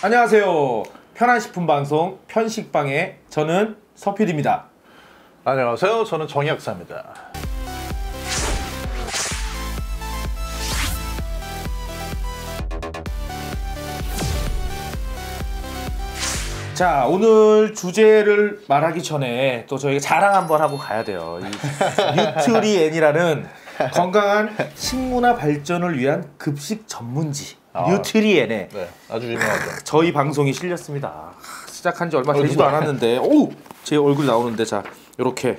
안녕하세요. 편한 식품 방송 편식방의 저는 서필입니다. 안녕하세요. 저는 정약사입니다. 자, 오늘 주제를 말하기 전에 또 저희가 자랑 한번 하고 가야 돼요. 뉴트리엔이라는 건강한 식문화 발전을 위한 급식 전문지 뉴트리엔에 네, 아주 유명하죠. 저희 방송이 실렸습니다. 시작한 지 얼마 되지도 않았는데 오! 제 얼굴 나오는데 자, 이렇게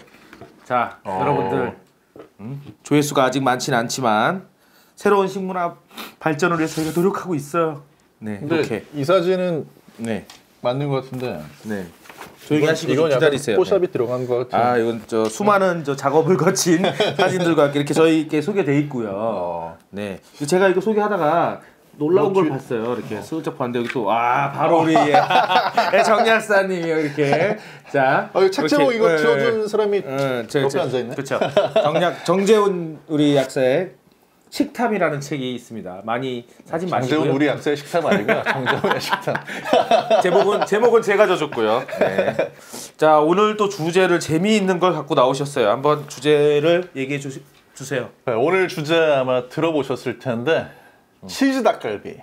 자, 여러분들 조회수가 아직 많지는 않지만 새로운 식문화 발전을 위해서 저희가 노력하고 있어요. 네, 근데 이렇게 이 사진은 네. 맞는 것 같은데. 네. 조용히 하시고 이건 기다리세요. 포샵이 네. 들어간 것 같아요. 아, 이건 저 수많은 저 작업을 거친 사진들과 이렇게 저희께 소개돼 있고요. 네. 제가 이거 소개하다가 놀라운 걸 봤어요. 이렇게 슬쩍 봤는데 여기 또 바로 우리 정약사님이 이렇게 자. 책 제목 이거 지어준 사람이 옆에 앉아 있네. 그렇죠. 정재훈 우리 약사의 식탐이라는 책이 있습니다. 많이 사진 마시고요. 정재훈 우리 약사의 식탐 아니고요. 정재훈의 식탐. 제목은 제가 져줬고요. 네. 자, 오늘 또 주제를 재미있는 걸 갖고 나오셨어요. 한번 주제를 얘기해 주세요. 네, 오늘 주제 아마 들어보셨을 텐데 치즈 닭갈비.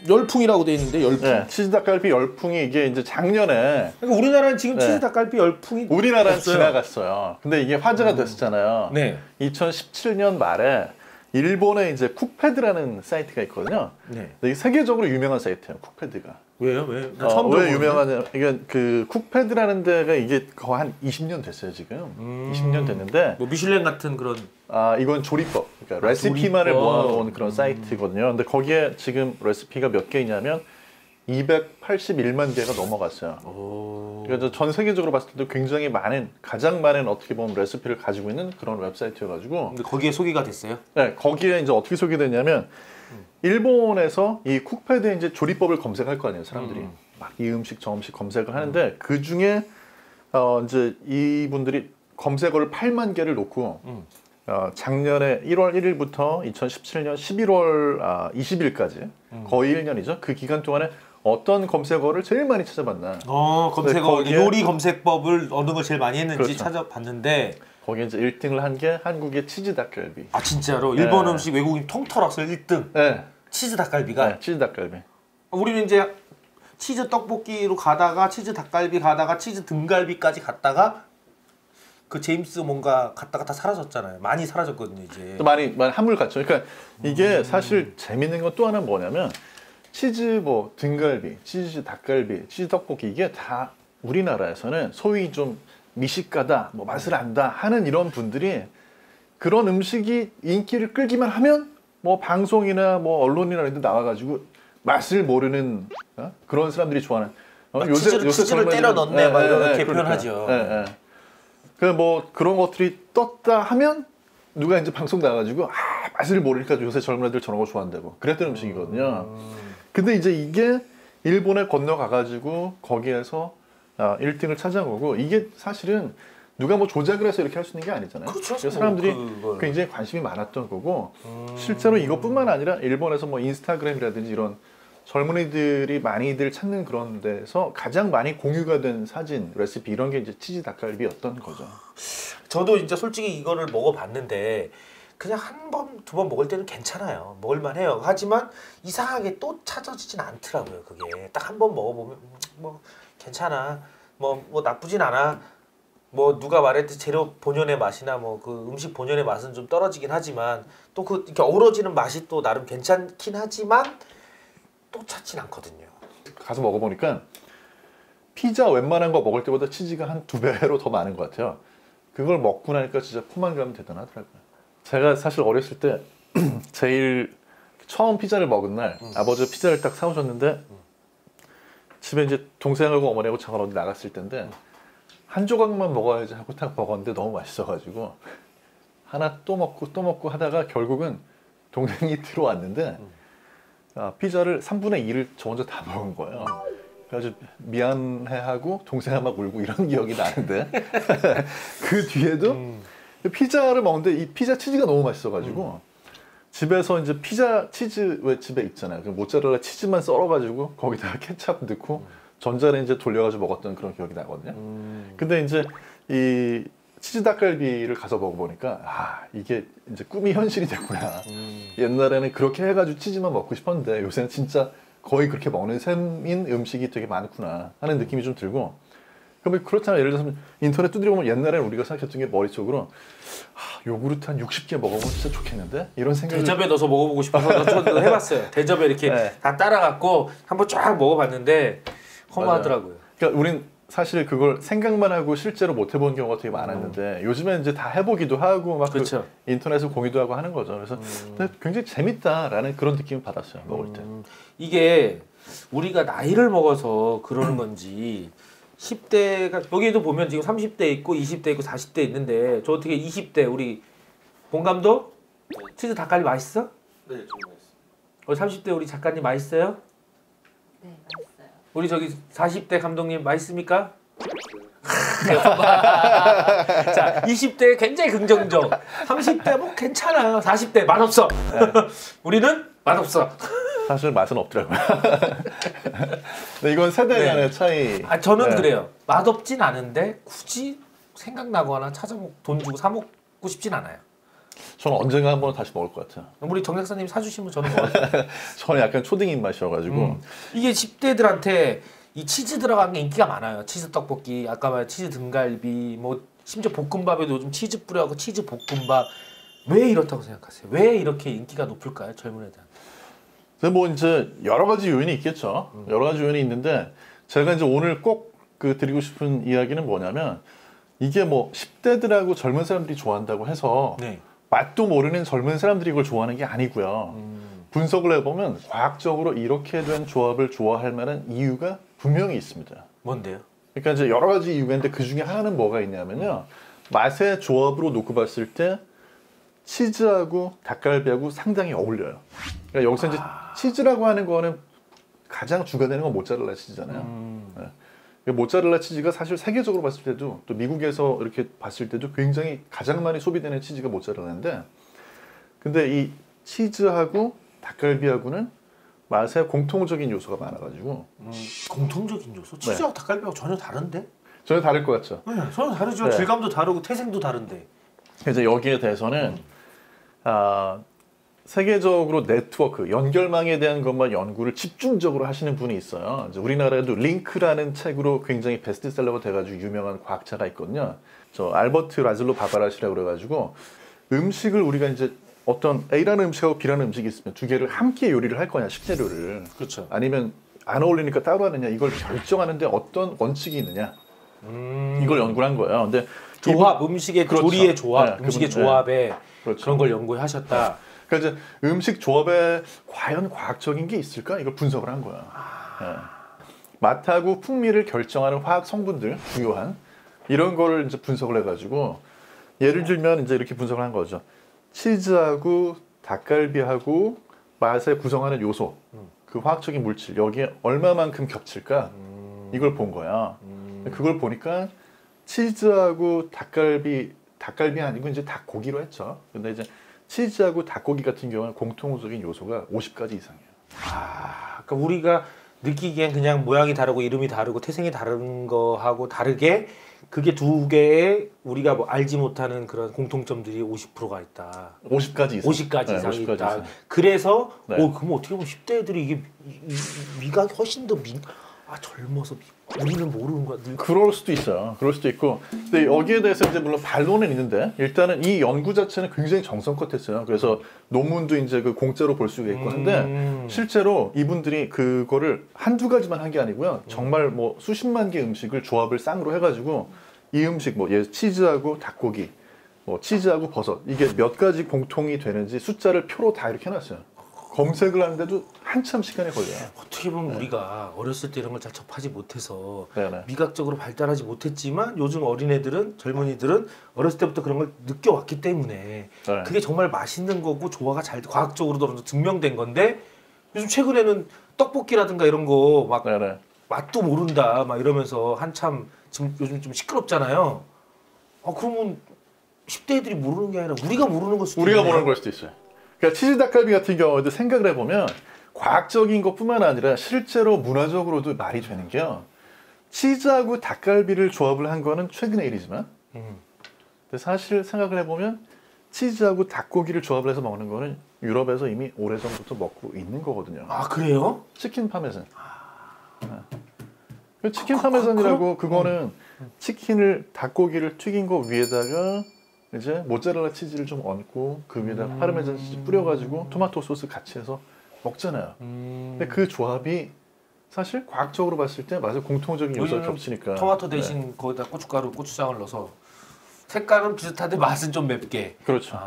열풍이라고 돼 있는데 열풍. 네, 치즈 닭갈비 열풍이 이게 이제 작년에. 그러니까 우리나라는 지금 치즈 닭갈비 열풍이 우리나라는 없어요. 지나갔어요. 근데 이게 화제가 됐었잖아요. 네. 2017년 말에 일본에 이제 쿡패드라는 사이트가 있거든요. 네. 근데 이게 세계적으로 유명한 사이트예요. 쿡패드가. 왜요? 왜? 왜 유명하냐? 이게 그 쿡패드라는 데가 이게 거의 한 20년 됐어요 지금. 20년 됐는데. 뭐 미슐랭 같은 그런. 이건 조리법. 그러니까 레시피만을 모아놓은 그런 사이트거든요. 근데 거기에 지금 레시피가 몇 개이냐면 281만 개가 넘어갔어요. 그래서 전 세계적으로 봤을 때도 굉장히 가장 많은 어떻게 보면 레시피를 가지고 있는 그런 웹사이트여가지고. 근데 거기에 소개가 됐어요? 네, 거기에 이제 어떻게 소개됐냐면 일본에서 이 쿡패드에 이제 조리법을 검색할 거 아니에요, 사람들이. 막 이 음식 저 음식 검색을 하는데 그 중에 이제 이분들이 검색어를 8만 개를 놓고 작년에 1월 1일부터 2017년 11월 20일까지 거의 1년이죠. 그 기간 동안에 어떤 검색어를 제일 많이 찾아봤나? 검색어 요리 검색법을 어느 걸 제일 많이 했는지 그렇죠. 찾아봤는데 거기에 이제 1등을 한 게 한국의 치즈 닭갈비. 아, 진짜로? 일본 음식 외국인 통틀어서 1등. 네. 치즈 닭갈비가. 네, 치즈 닭갈비. 우리는 이제 치즈 떡볶이로 가다가 치즈 닭갈비 가다가 치즈 등갈비까지 갔다가 그 제임스 뭔가 갔다가 다 사라졌잖아요. 많이 사라졌거든요, 이제. 또 많이 한물 갔죠. 그러니까 이게 사실 재밌는 건 또 하나 뭐냐면 치즈 뭐 등갈비, 치즈 닭갈비, 치즈 떡볶이 이게 다 우리나라에서는 소위 좀 미식가다, 뭐 맛을 안다 하는 이런 분들이 그런 음식이 인기를 끌기만 하면 뭐 방송이나 뭐 언론이나 이런 데 나와가지고 맛을 모르는 그런 사람들이 좋아하는 치즈를 때려 넣네 막 이렇게 그러니까. 표현하죠. 그 뭐 그런 것들이 떴다 하면 누가 이제 방송 나가지고 맛을 모르니까 요새 젊은 애들 저런 거 좋아한다고 그랬던 음식이거든요. 근데 이제 이게 일본에 건너가가지고 거기에서 1등을 차지하고 이게 사실은 누가 뭐 조작을 해서 이렇게 할 수 있는 게 아니잖아요. 그렇죠. 사람들이 굉장히 관심이 많았던 거고 실제로 이것뿐만 아니라 일본에서 뭐 인스타그램이라든지 이런 젊은이들이 많이들 찾는 그런 데서 가장 많이 공유가 된 사진, 레시피 이런 게 이제 치즈 닭갈비였던 거죠. 저도 이제 솔직히 이거를 먹어봤는데 그냥 한 번, 두 번 먹을 때는 괜찮아요. 먹을만해요. 하지만 이상하게 또 찾아지진 않더라고요. 그게 딱 한 번 먹어보면 뭐 괜찮아, 뭐 나쁘진 않아. 뭐 누가 말했듯이 재료 본연의 맛이나 뭐 그 음식 본연의 맛은 좀 떨어지긴 하지만 또 그 이렇게 어우러지는 맛이 또 나름 괜찮긴 하지만 또 찾진 않거든요. 가서 먹어보니까 피자 웬만한 거 먹을 때보다 치즈가 한 2배로 더 많은 것 같아요. 그걸 먹고 나니까 진짜 포만감이 대단하더라고요. 제가 사실 어렸을 때 제일 처음 피자를 먹은 날 아버지가 피자를 딱 사오셨는데 집에 이제 동생하고 어머니하고 잠깐 어디 나갔을 텐데 한 조각만 먹어야지 하고 딱 먹었는데 너무 맛있어가지고 하나 또 먹고 하다가 결국은 동생이 들어왔는데 피자를 3분의 2를 저 혼자 다 먹은 거예요. 그래가지고 미안해하고 동생아 막 울고 이런 기억이 나는데 그 뒤에도 피자를 먹는데 이 피자 치즈가 너무 맛있어가지고 집에서 이제 피자 치즈 왜 집에 있잖아요. 그 모짜렐라 치즈만 썰어가지고 거기다가 케찹 넣고 전자레인지에 돌려가지고 먹었던 그런 기억이 나거든요. 근데 이제 이 치즈 닭갈비를 가서 먹어보니까 아 이게 이제 꿈이 현실이 됐구나. 옛날에는 그렇게 해가지고 치즈만 먹고 싶었는데 요새는 진짜 거의 그렇게 먹는 셈인 음식이 되게 많구나 하는 느낌이 좀 들고. 그러면 그렇잖아요. 예를 들어서 인터넷 두드려 보면 옛날에는 우리가 생각했던 게 머릿속으로 요구르트 한 60개 먹어보면 진짜 좋겠는데? 이런 생각이 대접에 넣어서 먹어보고 싶어서 저도 해봤어요. 대접에 이렇게 네. 다 따라갖고 한번 쫙 먹어봤는데 허무하더라고요. 그러니까 우린 사실 그걸 생각만 하고 실제로 못 해본 경우가 되게 많았는데 요즘엔 이제 다 해보기도 하고 막 그렇죠. 그 인터넷을 공유도 하고 하는 거죠. 그래서 굉장히 재밌다라는 그런 느낌을 받았어요. 먹을 때. 이게 우리가 나이를 먹어서 그러는 건지 10대가 여기에도 보면 지금 30대 있고 20대 있고 40대 있는데 저 어떻게 20대 우리 본 감독 치즈 닭갈비 맛있어? 네, 좀 맛있어요. 우리 30대 우리 작가님 맛있어요? 네, 맛있어요. 우리 저기 40대 감독님 맛있습니까? 자, 20대 굉장히 긍정적, 30대 뭐 괜찮아요, 40대 맛없어. 우리는 맛없어. 사실 맛은 없더라고요. 근데 이건 세대 간의 차이. 아, 저는 네. 그래요. 맛없진 않은데 굳이 생각나거나 돈 주고 사 먹고 싶진 않아요. 저는 언젠가 한번 다시 먹을 것 같아요. 우리 정 작사님 사주시면 저는 먹어요. 저는 약간 초딩 입맛이어가지고 이게 10대들한테 이 치즈 들어간 게 인기가 많아요. 치즈 떡볶이, 아까 말한 치즈 등갈비, 뭐 심지어 볶음밥에도 요즘 치즈 뿌려갖고 치즈 볶음밥. 왜 이렇다고 생각하세요? 왜 이렇게 인기가 높을까요, 젊은 애들한테? 근데 뭐 이제 여러 가지 요인이 있겠죠. 여러 가지 요인이 있는데 제가 이제 오늘 꼭 그 드리고 싶은 이야기는 뭐냐면 이게 뭐 10대들하고 젊은 사람들이 좋아한다고 해서 네. 맛도 모르는 젊은 사람들이 이걸 좋아하는 게 아니고요. 분석을 해보면 과학적으로 이렇게 된 조합을 좋아할 만한 이유가 분명히 있습니다. 뭔데요? 그러니까 이제 여러 가지 이유가 있는데 그 중에 하나는 뭐가 있냐면요. 맛의 조합으로 놓고 봤을 때 치즈하고 닭갈비하고 상당히 어울려요. 그러니까 여기서 이제 치즈라고 하는 거는 가장 주가 되는 건 모짜렐라 치즈잖아요. 네. 모짜렐라 치즈가 사실 세계적으로 봤을 때도 또 미국에서 이렇게 봤을 때도 굉장히 가장 많이 소비되는 치즈가 모짜렐라인데 근데 이 치즈하고 닭갈비하고는 맛에 공통적인 요소가 많아가지고 공통적인 요소? 치즈하고 닭갈비하고 전혀 다른데? 전혀 다를 것 같죠. 네, 전혀 다르죠. 네. 질감도 다르고 태생도 다른데. 그래서 여기에 대해서는 세계적으로 네트워크, 연결망에 대한 것만 연구를 집중적으로 하시는 분이 있어요. 이제 우리나라에도 링크라는 책으로 굉장히 베스트셀러가 돼가지고 유명한 과학자가 있거든요. 저 알버트 라즐로 바바라시라고 그래가지고 음식을 우리가 이제 어떤 A라는 음식하고 B라는 음식이 있으면 두 개를 함께 요리를 할 거냐, 식재료를. 그렇죠. 아니면 안 어울리니까 따로 하느냐, 이걸 결정하는데 어떤 원칙이 있느냐. 이걸 연구를 한 거예요. 근데 조합, 음식의 그렇죠. 조리의 조합, 네, 음식의 그분, 조합에 그렇죠. 그런 걸 연구하셨다. 그러니까 이제 음식 조합에 과연 과학적인 게 있을까? 이걸 분석을 한 거야. 네. 맛하고 풍미를 결정하는 화학 성분들, 주요한 이런 거를 이제 분석을 해가지고 예를 들면 이제 이렇게 분석을 한 거죠. 치즈하고 닭갈비하고 맛을 구성하는 요소, 그 화학적인 물질 여기에 얼마만큼 겹칠까? 이걸 본 거야. 그걸 보니까 치즈하고 닭갈비 아니고 이제 닭고기로 했죠. 근데 이제 치즈하고 닭고기 같은 경우는 공통적인 요소가 50가지 이상이에요. 그러니까 우리가 느끼기엔 그냥 모양이 다르고 이름이 다르고 태생이 다른 거하고 다르게 그게 두 개의 우리가 뭐 알지 못하는 그런 공통점들이 50%가 있다. 50가지 이상. 50가지 이상이 50가지 있다. 이상. 그래서 네. 그럼 어떻게 보면 10대 애들이 이게 미가 훨씬 더 젊어서 우리는 모르는 거야. 그럴 수도 있어요. 그럴 수도 있고. 근데 여기에 대해서 이제 물론 반론은 있는데 일단은 이 연구 자체는 굉장히 정성껏 했어요. 그래서 논문도 이제 그 공짜로 볼 수가 있고 한데 실제로 이분들이 그거를 한두 가지만 한 게 아니고요. 정말 뭐 수십만 개 음식을 조합을 쌍으로 해가지고 이 음식 뭐 치즈하고 닭고기, 뭐 치즈하고 버섯 이게 몇 가지 공통이 되는지 숫자를 표로 다 이렇게 해놨어요. 검색을 하는데도 한참 시간이 걸려요. 어떻게 보면 우리가 어렸을 때 이런 걸 잘 접하지 못해서 네네. 미각적으로 발달하지 못했지만 요즘 어린애들은 젊은이들은 어렸을 때부터 그런 걸 느껴왔기 때문에 네. 그게 정말 맛있는 거고 조화가 잘 과학적으로도 증명된 건데 요즘 최근에는 떡볶이라든가 이런 거 막 네네. 맛도 모른다 막 이러면서 한참 지금 요즘 좀 시끄럽잖아요. 그러면 10대 애들이 모르는 게 아니라 우리가 모르는 걸 수도 우리가 있네요. 모르는 걸 수도 있어요. 그러니까 치즈 닭갈비 같은 경우에도 생각을 해보면 과학적인 것뿐만 아니라 실제로 문화적으로도 말이 되는 게요. 치즈하고 닭갈비를 조합을 한 거는 최근의 일이지만 근데 사실 생각을 해보면 치즈하고 닭고기를 조합을 해서 먹는 거는 유럽에서 이미 오래전부터 먹고 있는 거거든요. 아 그래요? 치킨 파메산. 네. 치킨 파메산이라고 그거는 치킨을 닭고기를 튀긴 거 위에다가 이제 모짜렐라 치즈를 좀 얹고 그 위에다가 파르메잔 치즈 뿌려가지고 토마토 소스 같이 해서 먹잖아요. 근데 그 조합이 사실 과학적으로 봤을 때 맞아 공통적인 요소가 겹치니까 토마토 대신 거기다 고춧가루, 고추장을 넣어서 색깔은 비슷한데 맛은 좀 맵게. 그렇죠.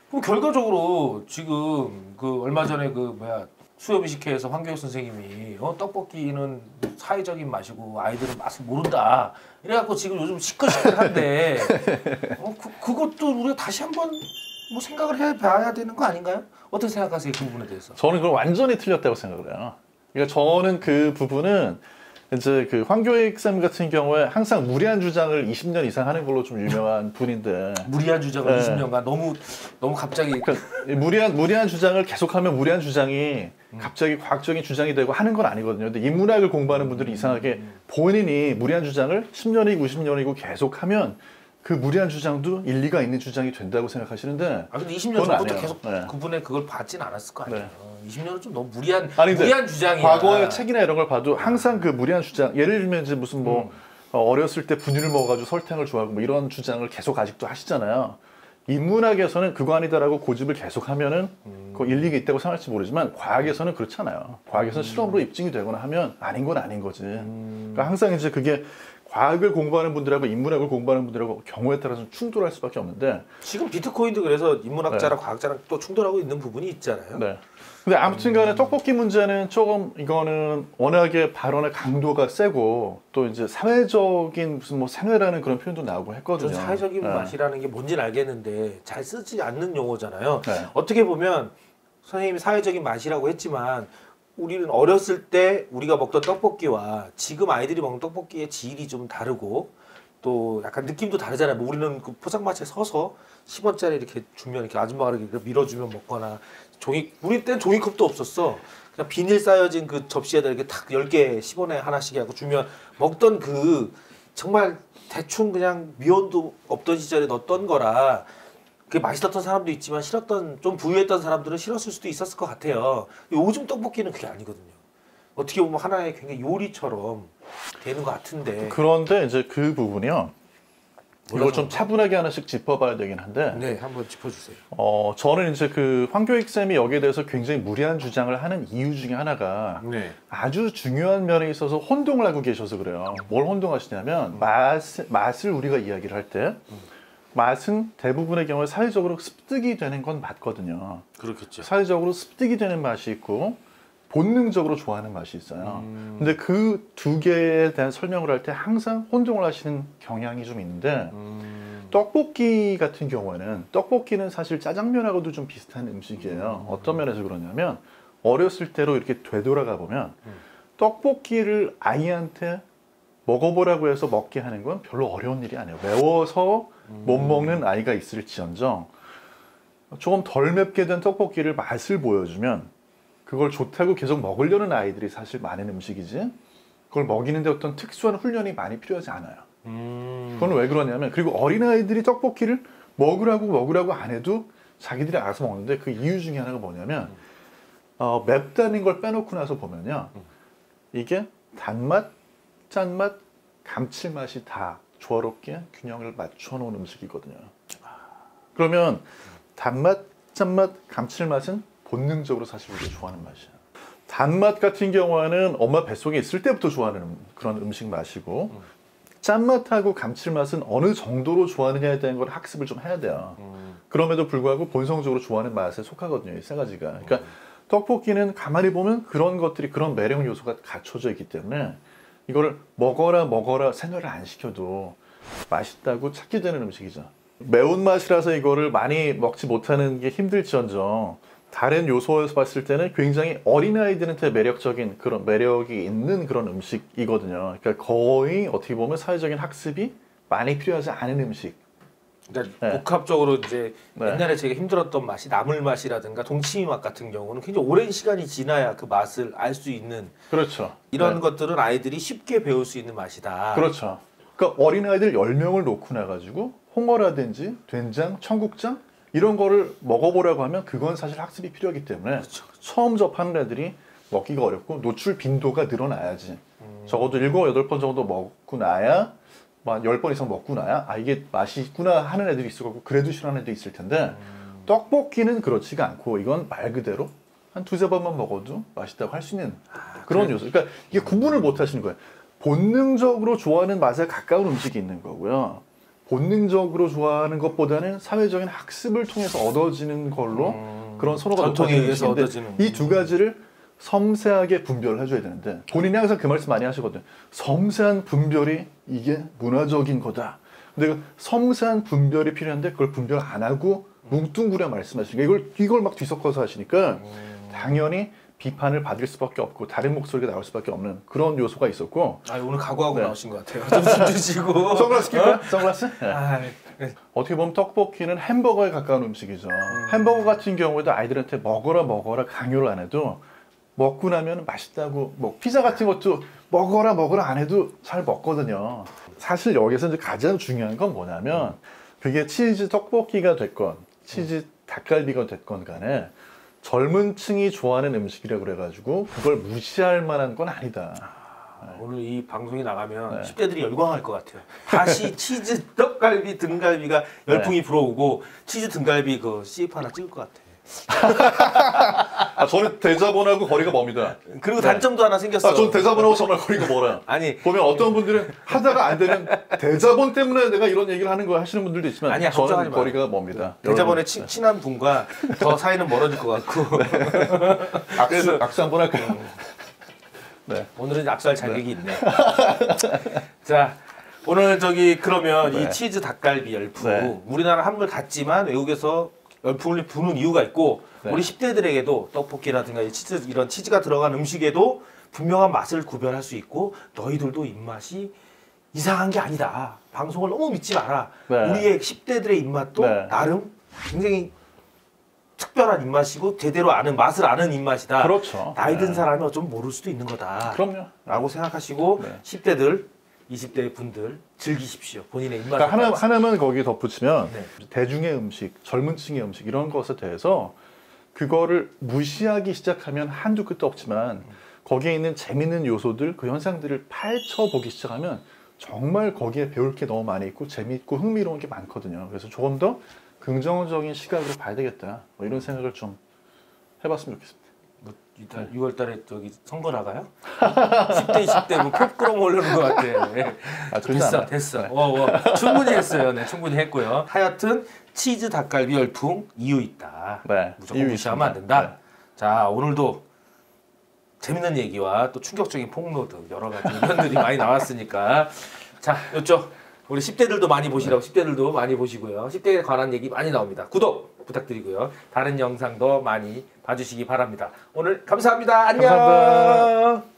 그럼 결과적으로 지금 그 얼마 전에 그 뭐야 수요미식회에서 황교익 선생님이 떡볶이는 사회적인 맛이고 아이들은 맛을 모른다. 이래갖고 지금 요즘 시끌시끌한데 그것도 우리가 다시 한번 뭐 생각을 해봐야 되는 거 아닌가요? 어떻게 생각하세요 그 부분에 대해서? 저는 그걸 완전히 틀렸다고 생각을 해요. 그러니까 저는 그 부분은 이제 그 황교익 쌤 같은 경우에 항상 무리한 주장을 20년 이상 하는 걸로 좀 유명한 분인데 무리한 주장을 네. 20년간 너무 갑자기 그러니까 무리한 주장을 계속하면 무리한 주장이 갑자기 과학적인 주장이 되고 하는 건 아니거든요. 근데 인문학을 공부하는 분들이 이상하게 본인이 무리한 주장을 10년이고 20년이고 계속하면 그 무리한 주장도 일리가 있는 주장이 된다고 생각하시는데 근데 20년 그건 전부터 아니에요. 계속 네. 그분의 그걸 받진 않았을 거 아니에요. 네. 20년은 좀 너무 무리한 근데 주장이야. 과거의 책이나 이런 걸 봐도 항상 그 무리한 주장 예를 들면 이제 무슨 뭐 어렸을 때 분유를 먹어가지고 설탕을 좋아하고 뭐 이런 주장을 계속 아직도 하시잖아요. 인문학에서는 그거 아니다라고 고집을 계속하면은 그 일리가 있다고 생각할지 모르지만 과학에서는 그렇지 않아요. 과학에서는 실험으로 입증이 되거나 하면 아닌 건 아닌 거지. 그러니까 항상 이제 그게 과학을 공부하는 분들하고 인문학을 공부하는 분들하고 경우에 따라서 충돌할 수밖에 없는데 지금 비트코인도 그래서 인문학자랑 네. 과학자랑 또 충돌하고 있는 부분이 있잖아요. 네. 근데 아무튼간에 떡볶이 문제는 조금 이거는 워낙에 발언의 강도가 세고 또 이제 사회적인 무슨 뭐 생활하는 그런 표현도 나오고 했거든요. 전 사회적인 네. 맛이라는 게 뭔지는 알겠는데 잘 쓰지 않는 용어잖아요. 네. 어떻게 보면 선생님이 사회적인 맛이라고 했지만 우리는 어렸을 때 우리가 먹던 떡볶이와 지금 아이들이 먹는 떡볶이의 질이 좀 다르고 또 약간 느낌도 다르잖아요. 뭐 우리는 그 포장마차에 서서 10원짜리 이렇게 주면 이렇게 아줌마가 이렇게 밀어주면 먹거나 우리 때는 종이컵도 없었어. 그냥 비닐 쌓여진 그 접시에다 이렇게 탁 10개 10원에 하나씩 하고 주면 먹던 그 정말 대충 그냥 미온도 없던 시절에 넣었던 거라 그게 맛있었던 사람도 있지만 싫었던 좀 부유했던 사람들은 싫었을 수도 있었을 것 같아요. 요즘 떡볶이는 그게 아니거든요. 어떻게 보면 하나의 굉장히 요리처럼 되는 것 같은데. 그런데 이제 그 부분이요. 이걸 좀 차분하게 하나씩 짚어봐야 되긴 한데 네, 한번 짚어주세요. 저는 이제 그 황교익 쌤이 여기에 대해서 굉장히 무리한 주장을 하는 이유 중에 하나가 네. 아주 중요한 면에 있어서 혼동을 하고 계셔서 그래요. 뭘 혼동하시냐면 맛을 우리가 이야기를 할 때 맛은 대부분의 경우에 사회적으로 습득이 되는 건 맞거든요. 그렇겠죠. 사회적으로 습득이 되는 맛이 있고 본능적으로 좋아하는 맛이 있어요. 근데 그 두 개에 대한 설명을 할 때 항상 혼동을 하시는 경향이 좀 있는데 떡볶이 같은 경우에는 떡볶이는 사실 짜장면하고도 좀 비슷한 음식이에요. 어떤 면에서 그러냐면 어렸을 때로 이렇게 되돌아가 보면 떡볶이를 아이한테 먹어보라고 해서 먹게 하는 건 별로 어려운 일이 아니에요. 매워서 못 먹는 아이가 있을지언정 조금 덜 맵게 된 떡볶이를 맛을 보여주면 그걸 좋다고 계속 먹으려는 아이들이 사실 많은 음식이지 그걸 먹이는데 어떤 특수한 훈련이 많이 필요하지 않아요. 그건 왜 그러냐면 그리고 어린아이들이 떡볶이를 먹으라고 안 해도 자기들이 알아서 먹는데 그 이유 중에 하나가 뭐냐면 맵다는 걸 빼놓고 나서 보면요 이게 단맛, 짠맛, 감칠맛이 다 조화롭게 균형을 맞춰 놓은 음식이거든요. 그러면 단맛, 짠맛, 감칠맛은 본능적으로 사실 우리가 좋아하는 맛이야. 단맛 같은 경우에는 엄마 뱃속에 있을 때부터 좋아하는 그런 음식 맛이고 짠맛하고 감칠맛은 어느 정도로 좋아하느냐에 대한 걸 학습을 좀 해야 돼요. 그럼에도 불구하고 본성적으로 좋아하는 맛에 속하거든요. 이 세 가지가. 그러니까 떡볶이는 가만히 보면 그런 것들이 그런 매력 요소가 갖춰져 있기 때문에 이거를 먹어라 생각을 안 시켜도 맛있다고 찾게 되는 음식이죠. 매운맛이라서 이거를 많이 먹지 못하는 게 힘들지언정 다른 요소에서 봤을 때는 굉장히 어린아이들한테 매력적인 그런 매력이 있는 그런 음식이거든요. 그러니까 거의 어떻게 보면 사회적인 학습이 많이 필요하지 않은 음식. 그러니까 네. 복합적으로 이제 네. 옛날에 제가 힘들었던 맛이 나물 맛이라든가 동치미 맛 같은 경우는 굉장히 오랜 시간이 지나야 그 맛을 알 수 있는 그렇죠. 이런 네. 것들은 아이들이 쉽게 배울 수 있는 맛이다. 그렇죠. 그러니까 어린아이들 10명을 놓고 나가지고 홍어라든지 된장, 청국장 이런 거를 먹어보라고 하면 그건 사실 학습이 필요하기 때문에 그렇죠. 처음 접하는 애들이 먹기가 어렵고 노출 빈도가 늘어나야지. 적어도 7, 8번 정도 먹고 나야 한 10번 이상 먹고 나야 아 이게 맛이 있구나 하는 애들이 있을 거고 그래도 싫어하는 애들이 있을 텐데 떡볶이는 그렇지가 않고 이건 말 그대로 한 2, 3번만 먹어도 맛있다고 할 수 있는 그런 요소. 그러니까 이게 구분을 못 하시는 거예요. 본능적으로 좋아하는 맛에 가까운 음식이 있는 거고요. 본능적으로 좋아하는 것보다는 사회적인 학습을 통해서 얻어지는 걸로 그런 선호가 전통에 높아지는 의해서 음식인데 얻어지는. 이 두 가지를 섬세하게 분별을 해줘야 되는데 본인이 항상 그 말씀 많이 하시거든요. 섬세한 분별이 이게 문화적인 거다. 근데 그 섬세한 분별이 필요한데 그걸 분별 안 하고 뭉뚱그려 말씀하시니까 이걸 막 뒤섞어서 하시니까 당연히 비판을 받을 수밖에 없고 다른 목소리가 나올 수밖에 없는 그런 요소가 있었고. 아 오늘 각오하고 네. 나오신 것 같아요. 좀 숨주시고. 선글라스 낄까요? 선글라스? 네. 아, 어떻게 보면 떡볶이는 햄버거에 가까운 음식이죠. 햄버거 같은 경우에도 아이들한테 먹어라 강요를 안 해도 먹고 나면 맛있다고 뭐 피자 같은 것도 먹어라 안 해도 잘 먹거든요. 사실 여기서 이제 가장 중요한 건 뭐냐면 그게 치즈 떡볶이가 됐건 치즈 닭갈비가 됐건 간에 젊은 층이 좋아하는 음식이라고 그래가지고 그걸 무시할 만한 건 아니다. 오늘 이 방송이 나가면 네. 10대들이 열광할 것 같아요. 다시 치즈 떡갈비 등갈비가 열풍이 불어오고 치즈 등갈비 그 CF 하나 찍을 것 같아. 아, 저는 대자본하고 거리가 멉니다. 그리고 단점도 하나 생겼어. 전 대자본하고 정말 거리가 멀어요. 아니 보면 어떤 분들은 하다가 안 되는 대자본 때문에 내가 이런 얘기를 하는 거 하시는 분들도 있지만 아니야, 걱정하지 저는 마. 거리가 멉니다. 대자본에 여러분, 친한 분과 더 사이는 멀어질 것 같고 악수 한번 할까요? 네. 오늘은 압수할 자격이 있네. 자 오늘 그러면 네. 이 치즈 닭갈비 열풍 네. 우리나라 한물 같지만 외국에서 열풍을 부는 이유가 있고 네. 우리 10대들에게도 떡볶이라든가 이런 치즈가 들어간 음식에도 분명한 맛을 구별할 수 있고 너희들도 입맛이 이상한 게 아니다. 방송을 너무 믿지 마라. 네. 우리의 10대들의 입맛도 네. 나름 굉장히 특별한 입맛이고 제대로 맛을 아는 입맛이다. 그렇죠. 나이 든 네. 사람이 어쩌면 모를 수도 있는 거다. 그럼요. 라고 생각하시고 네. 10대들, 20대 분들 즐기십시오. 본인의 입맛에 그러니까 따라서. 하나만 거기에 덧붙이면 네. 대중의 음식, 젊은 층의 음식 이런 것에 대해서 그거를 무시하기 시작하면 한두 끝도 없지만 거기에 있는 재밌는 요소들, 그 현상들을 파헤쳐보기 시작하면 정말 거기에 배울 게 너무 많이 있고 재미있고 흥미로운 게 많거든요. 그래서 조금 더 긍정적인 시각으로 봐야 되겠다. 뭐 이런 생각을 좀 해봤으면 좋겠습니다. 뭐 이달 6월 달에 선거 나가요? 10대, 20대 뭐 폭끄럼 오려는 것 같아. 네. 아, 그렇지 않아요. 됐어. 네. 충분히 했어요. 네, 충분히 했고요. 하여튼 치즈 닭갈비 열풍 이유 있다. 네, 무조건 이유 무시하면 안 있습니다. 된다. 자, 오늘도 재밌는 얘기와 또 충격적인 폭로드 여러 가지 의견들이 많이 나왔으니까 자, 요쪽 우리 10대들도 많이 보시라고 10대들도 많이 보시고요. 10대에 관한 얘기 많이 나옵니다. 구독 부탁드리고요. 다른 영상도 많이 봐주시기 바랍니다. 오늘 감사합니다. 안녕. 감사합니다.